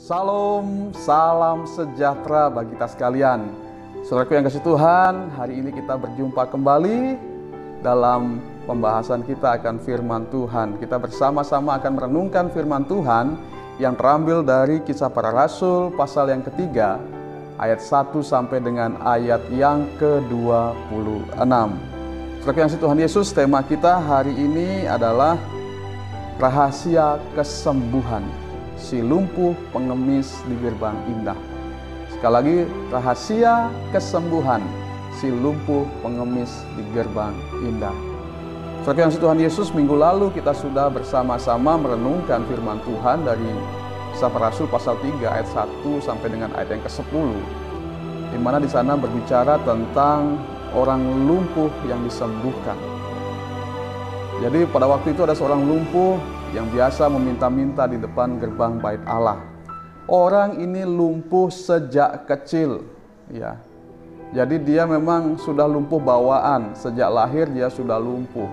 Salam, salam sejahtera bagi kita sekalian. Saudaraku yang kasih Tuhan, hari ini kita berjumpa kembali dalam pembahasan kita akan firman Tuhan. Kita bersama-sama akan merenungkan firman Tuhan yang terambil dari Kisah Para Rasul pasal yang ketiga, ayat 1 sampai dengan ayat yang ke-26. Saudaraku yang kasih Tuhan Yesus, tema kita hari ini adalah rahasia kesembuhan si lumpuh pengemis di gerbang indah. Sekali lagi, rahasia kesembuhan si lumpuh pengemis di gerbang indah. Saudara yang Tuhan Yesus, minggu lalu kita sudah bersama-sama merenungkan firman Tuhan dari Kisah Para Rasul pasal 3 ayat 1 sampai dengan ayat yang ke-10, di mana di sana berbicara tentang orang lumpuh yang disembuhkan. Jadi pada waktu itu ada seorang lumpuh yang biasa meminta-minta di depan gerbang bait Allah. Orang ini lumpuh sejak kecil, ya. Jadi dia memang sudah lumpuh bawaan, sejak lahir dia sudah lumpuh.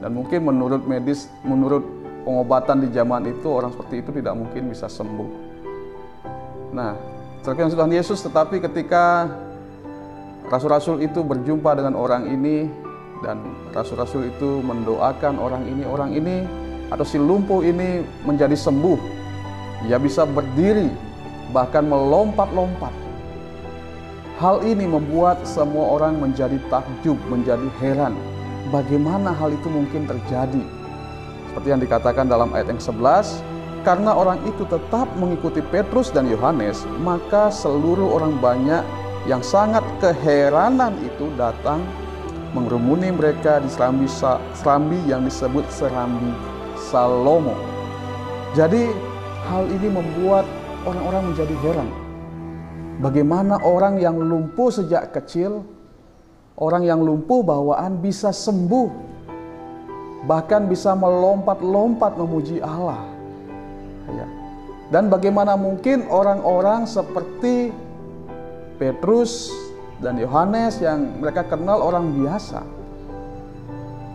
Dan mungkin menurut medis, menurut pengobatan di zaman itu, orang seperti itu tidak mungkin bisa sembuh. Nah, seperti yang Tuhan Yesus, tetapi ketika rasul-rasul itu berjumpa dengan orang ini, dan rasul-rasul itu mendoakan orang ini atau si lumpuh ini menjadi sembuh. Ia bisa berdiri, bahkan melompat-lompat. Hal ini membuat semua orang menjadi takjub, menjadi heran. Bagaimana hal itu mungkin terjadi? Seperti yang dikatakan dalam ayat yang 11, karena orang itu tetap mengikuti Petrus dan Yohanes, maka seluruh orang banyak yang sangat keheranan itu datang mengerumuni mereka di serambi yang disebut serambi Salomo. Jadi hal ini membuat orang-orang menjadi heran. Bagaimana orang yang lumpuh sejak kecil, orang yang lumpuh bawaan bisa sembuh, bahkan bisa melompat-lompat memuji Allah. Dan bagaimana mungkin orang-orang seperti Petrus dan Yohanes yang mereka kenal orang biasa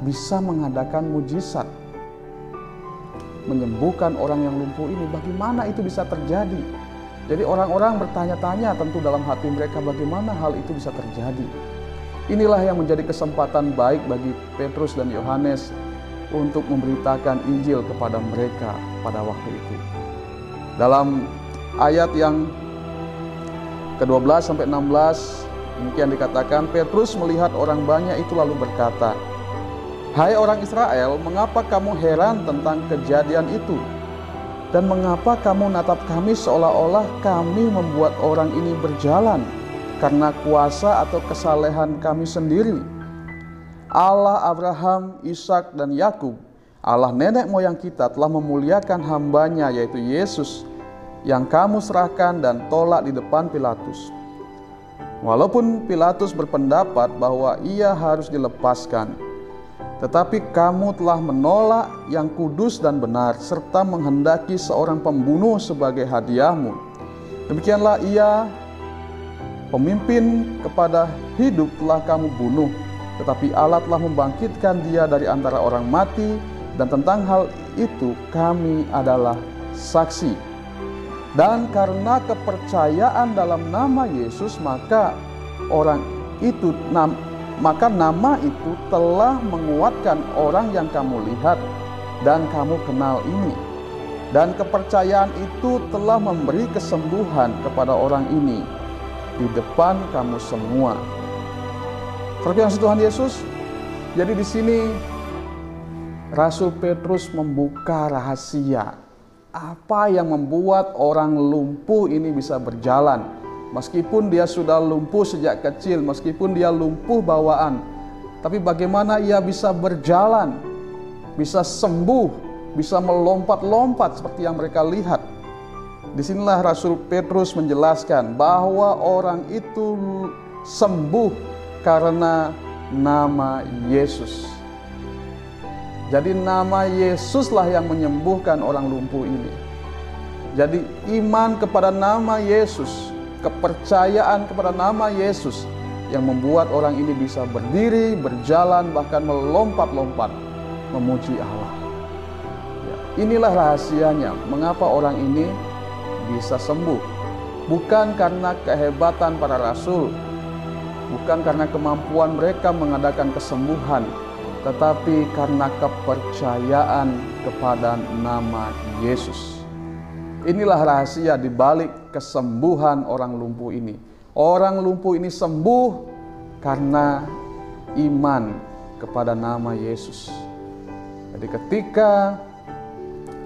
bisa mengadakan mujizat, menyembuhkan orang yang lumpuh ini. Bagaimana itu bisa terjadi? Jadi orang-orang bertanya-tanya tentu dalam hati mereka, bagaimana hal itu bisa terjadi. Inilah yang menjadi kesempatan baik bagi Petrus dan Yohanes untuk memberitakan Injil kepada mereka pada waktu itu. Dalam ayat yang ke-12 sampai 16 demikian dikatakan, Petrus melihat orang banyak itu lalu berkata, "Hai orang Israel, mengapa kamu heran tentang kejadian itu? Dan mengapa kamu natap kami seolah-olah kami membuat orang ini berjalan karena kuasa atau kesalehan kami sendiri? Allah Abraham, Ishak dan Yakub, Allah nenek moyang kita telah memuliakan hambanya yaitu Yesus yang kamu serahkan dan tolak di depan Pilatus. Walaupun Pilatus berpendapat bahwa ia harus dilepaskan, tetapi kamu telah menolak yang kudus dan benar, serta menghendaki seorang pembunuh sebagai hadiahmu. Demikianlah ia, pemimpin kepada hidup, telah kamu bunuh, tetapi Allah telah membangkitkan dia dari antara orang mati, dan tentang hal itu kami adalah saksi. Dan karena kepercayaan dalam nama Yesus, maka nama itu telah menguatkan orang yang kamu lihat dan kamu kenal ini. Dan kepercayaan itu telah memberi kesembuhan kepada orang ini di depan kamu semua." Seperti yang Tuhan Yesus, jadi di sini Rasul Petrus membuka rahasia apa yang membuat orang lumpuh ini bisa berjalan. Meskipun dia sudah lumpuh sejak kecil, meskipun dia lumpuh bawaan, tapi bagaimana ia bisa berjalan, bisa sembuh, bisa melompat-lompat seperti yang mereka lihat. Disinilah Rasul Petrus menjelaskan bahwa orang itu sembuh karena nama Yesus. Jadi nama Yesuslah yang menyembuhkan orang lumpuh ini. Jadi iman kepada nama Yesus, kepercayaan kepada nama Yesus yang membuat orang ini bisa berdiri, berjalan, bahkan melompat-lompat memuji Allah. Inilah rahasianya mengapa orang ini bisa sembuh. Bukan karena kehebatan para rasul, bukan karena kemampuan mereka mengadakan kesembuhan, tetapi karena kepercayaan kepada nama Yesus. Inilah rahasia di balik kesembuhan orang lumpuh ini. Orang lumpuh ini sembuh karena iman kepada nama Yesus. Jadi ketika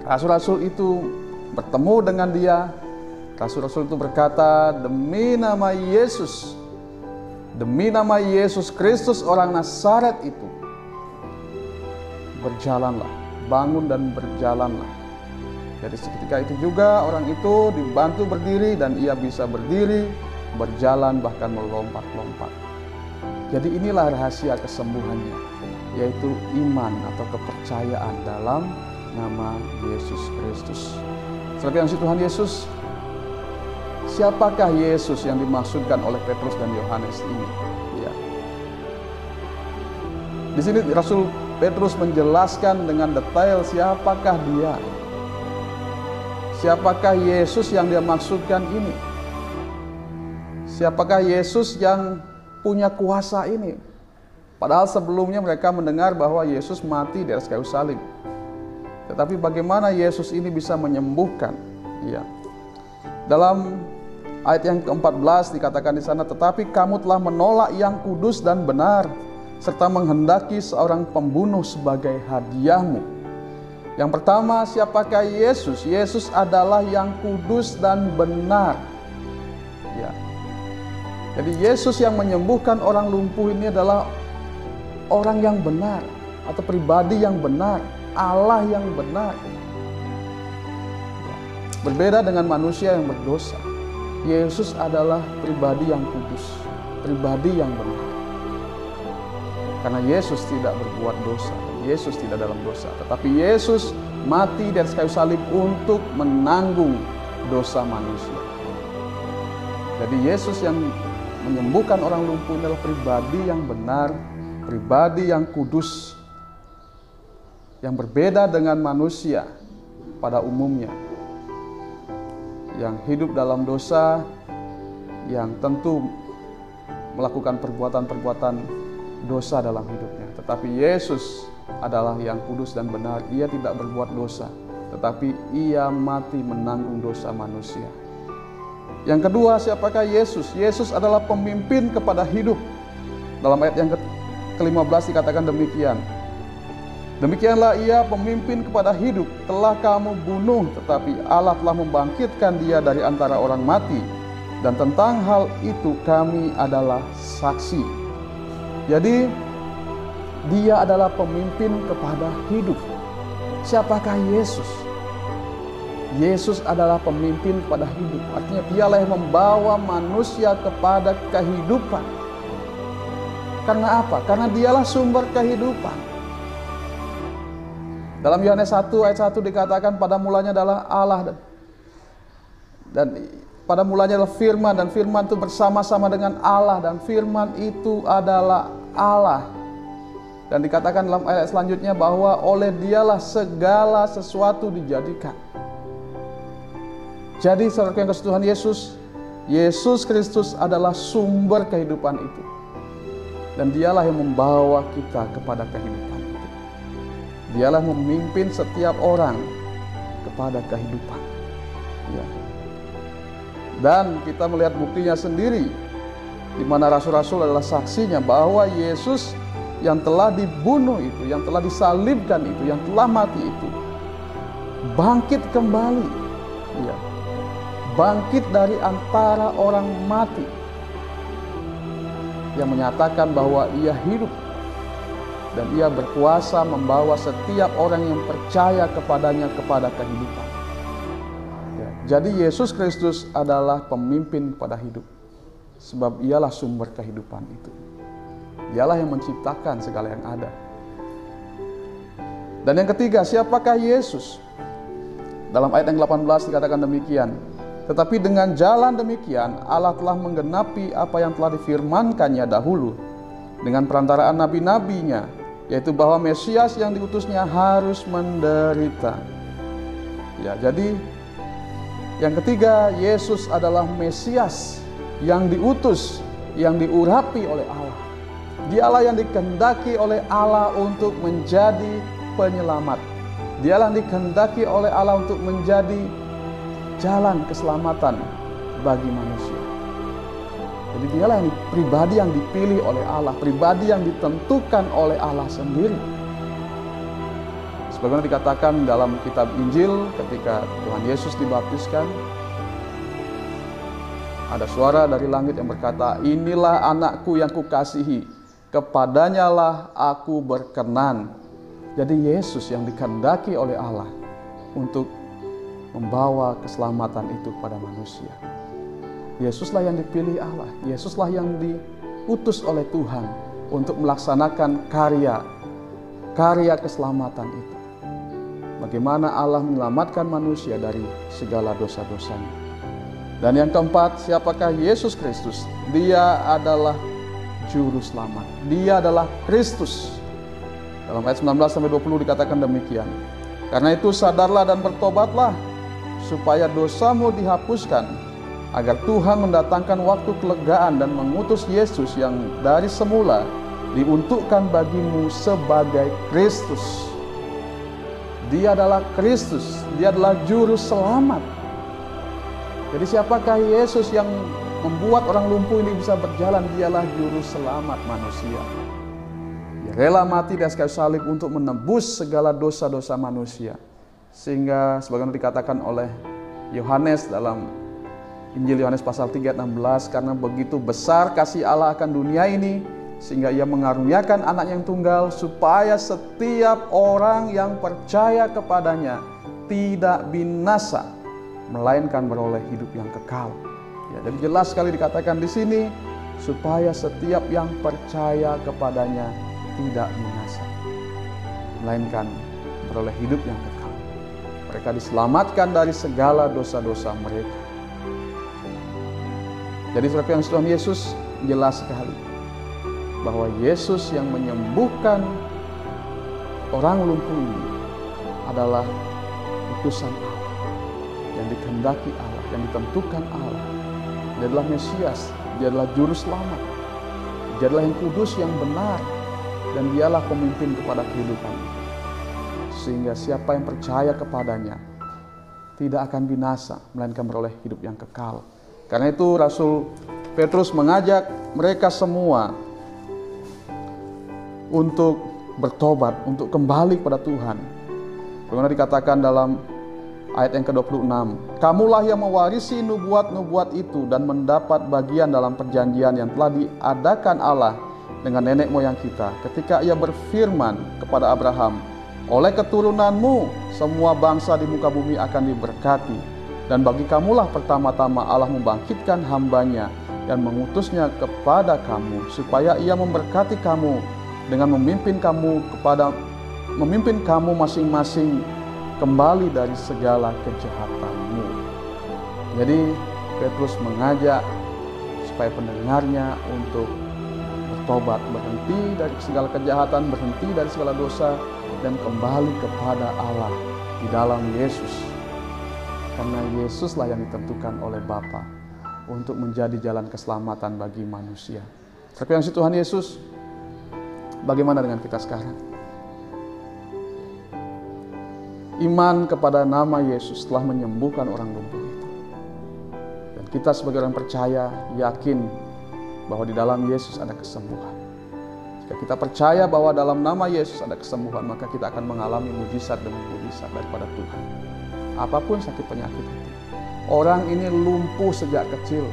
rasul-rasul itu bertemu dengan dia, rasul-rasul itu berkata, demi nama Yesus Kristus orang Nazaret itu, berjalanlah, bangun dan berjalanlah. Jadi seketika itu juga orang itu dibantu berdiri dan ia bisa berdiri, berjalan bahkan melompat-lompat. Jadi inilah rahasia kesembuhannya, yaitu iman atau kepercayaan dalam nama Yesus Kristus. Saudara yang Tuhan Yesus, siapakah Yesus yang dimaksudkan oleh Petrus dan Yohanes ini? Ya. Di sini Rasul Petrus menjelaskan dengan detail siapakah dia. Siapakah Yesus yang dia maksudkan ini? Siapakah Yesus yang punya kuasa ini? Padahal sebelumnya mereka mendengar bahwa Yesus mati di atas kayu salib. Tetapi bagaimana Yesus ini bisa menyembuhkan? Ya. Dalam ayat yang ke-14 dikatakan di sana, tetapi kamu telah menolak yang kudus dan benar, serta menghendaki seorang pembunuh sebagai hadiahmu. Yang pertama, siapakah Yesus? Yesus adalah yang kudus dan benar. Ya. Jadi Yesus yang menyembuhkan orang lumpuh ini adalah orang yang benar atau pribadi yang benar, Allah yang benar. Ya. Berbeda dengan manusia yang berdosa. Yesus adalah pribadi yang kudus, pribadi yang benar. Karena Yesus tidak berbuat dosa, Yesus tidak dalam dosa, tetapi Yesus mati di atas kayu salib untuk menanggung dosa manusia. Jadi Yesus yang menyembuhkan orang lumpuh adalah pribadi yang benar, pribadi yang kudus, yang berbeda dengan manusia pada umumnya, yang hidup dalam dosa, yang tentu melakukan perbuatan-perbuatan dosa dalam hidupnya. Tetapi Yesus adalah yang kudus dan benar. Ia tidak berbuat dosa, tetapi ia mati menanggung dosa manusia. Yang kedua, siapakah Yesus? Yesus adalah pemimpin kepada hidup. Dalam ayat yang ke-15 dikatakan demikian. Demikianlah ia pemimpin kepada hidup, telah kamu bunuh, tetapi Allah telah membangkitkan dia dari antara orang mati. Dan tentang hal itu kami adalah saksi. Jadi dia adalah pemimpin kepada hidup. Siapakah Yesus? Yesus adalah pemimpin kepada hidup. Artinya dialah yang membawa manusia kepada kehidupan. Karena apa? Karena dialah sumber kehidupan. Dalam Yohanes 1 ayat 1 dikatakan pada mulanya adalah Allah dan pada mulanya adalah firman, dan firman itu bersama-sama dengan Allah, dan firman itu adalah Allah. Dan dikatakan dalam ayat selanjutnya bahwa oleh dialah segala sesuatu dijadikan. Jadi saudara yang kasih Tuhan Yesus, Yesus Kristus adalah sumber kehidupan itu. Dan dialah yang membawa kita kepada kehidupan itu. Dialah memimpin setiap orang kepada kehidupan. Ya. Dan kita melihat buktinya sendiri, di mana rasul-rasul adalah saksinya bahwa Yesus yang telah dibunuh itu, yang telah disalibkan itu, yang telah mati itu, bangkit kembali. Ya. Bangkit dari antara orang mati, yang menyatakan bahwa ia hidup dan ia berkuasa membawa setiap orang yang percaya kepadanya kepada kehidupan. Jadi Yesus Kristus adalah pemimpin pada hidup, sebab ialah sumber kehidupan itu. Dialah yang menciptakan segala yang ada. Dan yang ketiga, siapakah Yesus? Dalam ayat yang 18 dikatakan demikian. Tetapi dengan jalan demikian Allah telah menggenapi apa yang telah difirmankannya dahulu dengan perantaraan nabi-nabinya, yaitu bahwa Mesias yang diutusnya harus menderita. Ya, jadi Yang ketiga, Yesus adalah Mesias yang diutus, yang diurapi oleh Allah. Dialah yang dikehendaki oleh Allah untuk menjadi penyelamat. Dialah yang dikehendaki oleh Allah untuk menjadi jalan keselamatan bagi manusia. Jadi dialah yang pribadi yang dipilih oleh Allah, pribadi yang ditentukan oleh Allah sendiri. Sebagaimana dikatakan dalam kitab Injil ketika Tuhan Yesus dibaptiskan, ada suara dari langit yang berkata, "Inilah anakku yang kukasihi, kepadanyalah aku berkenan." Jadi Yesus yang dikehendaki oleh Allah untuk membawa keselamatan itu kepada manusia. Yesuslah yang dipilih Allah, Yesuslah yang diutus oleh Tuhan untuk melaksanakan karya keselamatan itu. Bagaimana Allah menyelamatkan manusia dari segala dosa-dosanya. Dan yang keempat, siapakah Yesus Kristus? Dia adalah Juru Selamat. Dia adalah Kristus. Dalam ayat 19-20 dikatakan demikian. Karena itu sadarlah dan bertobatlah, supaya dosamu dihapuskan, agar Tuhan mendatangkan waktu kelegaan dan mengutus Yesus yang dari semula diuntukkan bagimu sebagai Kristus. Dia adalah Kristus, dia adalah Juru Selamat. Jadi siapakah Yesus yang membuat orang lumpuh ini bisa berjalan? Dialah Juru Selamat manusia. Dia rela mati di atas kayu salib untuk menebus segala dosa-dosa manusia. Sehingga sebagaimana dikatakan oleh Yohanes dalam Injil Yohanes pasal 3 ayat 16, karena begitu besar kasih Allah akan dunia ini, sehingga ia mengaruniakan anak yang tunggal, supaya setiap orang yang percaya kepadanya tidak binasa, melainkan beroleh hidup yang kekal. Ya, jadi jelas sekali dikatakan di sini, supaya setiap yang percaya kepadanya tidak binasa, melainkan beroleh hidup yang kekal. Mereka diselamatkan dari segala dosa-dosa mereka. Jadi seperti yang Tuhan Yesus jelas sekali bahwa Yesus yang menyembuhkan orang lumpuh ini adalah utusan Allah, yang dikehendaki Allah, yang ditentukan Allah. Dia adalah Mesias, dia adalah Juru Selamat, dia adalah yang kudus, yang benar, dan dialah pemimpin kepada kehidupan. Sehingga siapa yang percaya kepadanya tidak akan binasa, melainkan beroleh hidup yang kekal. Karena itu Rasul Petrus mengajak mereka semua untuk bertobat, untuk kembali kepada Tuhan. Bagaimana dikatakan dalam ayat yang ke-26, "Kamulah yang mewarisi nubuat-nubuat itu dan mendapat bagian dalam perjanjian yang telah diadakan Allah dengan nenek moyang kita, ketika ia berfirman kepada Abraham, oleh keturunanmu semua bangsa di muka bumi akan diberkati. Dan bagi kamulah pertama-tama Allah membangkitkan hambanya dan mengutusnya kepada kamu, supaya ia memberkati kamu dengan memimpin kamu masing-masing kembali dari segala kejahatanmu." Jadi Petrus mengajak supaya pendengarnya untuk bertobat, berhenti dari segala kejahatan, berhenti dari segala dosa, dan kembali kepada Allah di dalam Yesus. Karena Yesuslah yang ditentukan oleh Bapa untuk menjadi jalan keselamatan bagi manusia. Seperti yang Tuhan Yesus, bagaimana dengan kita sekarang? Iman kepada nama Yesus telah menyembuhkan orang lumpuh itu. Dan kita sebagai orang percaya yakin bahwa di dalam Yesus ada kesembuhan. Jika kita percaya bahwa dalam nama Yesus ada kesembuhan, maka kita akan mengalami mujizat demi mujizat daripada Tuhan. Apapun sakit penyakit itu. Orang ini lumpuh sejak kecil.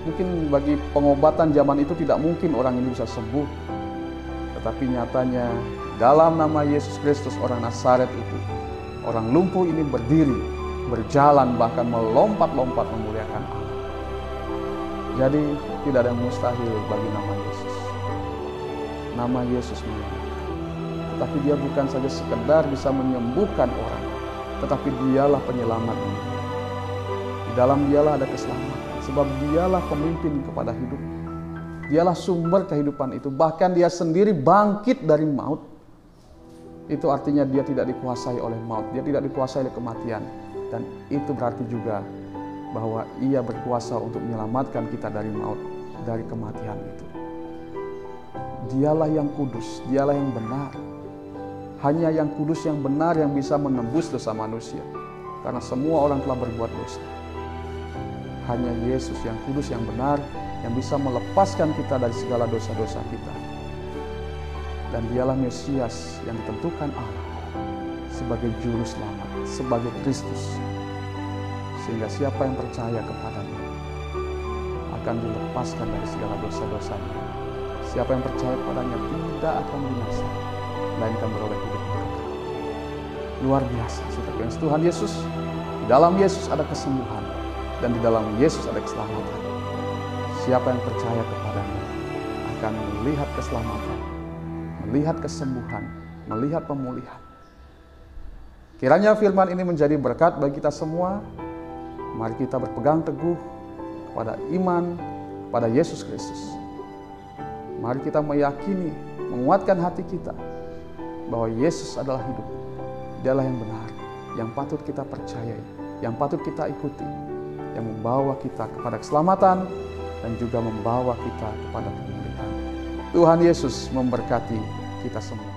Mungkin bagi pengobatan zaman itu tidak mungkin orang ini bisa sembuh. Tetapi nyatanya dalam nama Yesus Kristus orang Nazaret itu, orang lumpuh ini berdiri, berjalan, bahkan melompat-lompat memuliakan Allah. Jadi tidak ada yang mustahil bagi nama Yesus. Nama Yesus menyembuhkan. Tetapi dia bukan saja sekedar bisa menyembuhkan orang, tetapi dialah penyelamat dunia. Di dalam dialah ada keselamatan, sebab dialah pemimpin kepada hidup. Dialah sumber kehidupan itu. Bahkan dia sendiri bangkit dari maut. Itu artinya dia tidak dikuasai oleh maut, dia tidak dikuasai oleh kematian. Dan itu berarti juga bahwa Ia berkuasa untuk menyelamatkan kita dari maut, dari kematian itu. Dialah yang kudus, Dialah yang benar. Hanya yang kudus, yang benar yang bisa menembus dosa manusia. Karena semua orang telah berbuat dosa. Hanya Yesus yang kudus, yang benar, yang bisa melepaskan kita dari segala dosa-dosa kita. Dan Dialah Mesias yang ditentukan Allah sebagai juru selamat, sebagai Kristus. Sehingga siapa yang percaya kepadanya akan dilepaskan dari segala dosa-dosanya. Siapa yang percaya kepadanya tidak akan binasa, melainkan beroleh hidup kekal. Luar biasa, saudara yang Tuhan Yesus. Di dalam Yesus ada kesembuhan, dan di dalam Yesus ada keselamatan. Siapa yang percaya kepadanya akan melihat keselamatan, melihat kesembuhan, melihat pemulihan. Kiranya firman ini menjadi berkat bagi kita semua. Mari kita berpegang teguh kepada iman kepada Yesus Kristus. Mari kita meyakini, menguatkan hati kita bahwa Yesus adalah hidup. Dialah yang benar, yang patut kita percayai, yang patut kita ikuti, yang membawa kita kepada keselamatan dan juga membawa kita kepada pemulihan. Tuhan Yesus memberkati kita semua.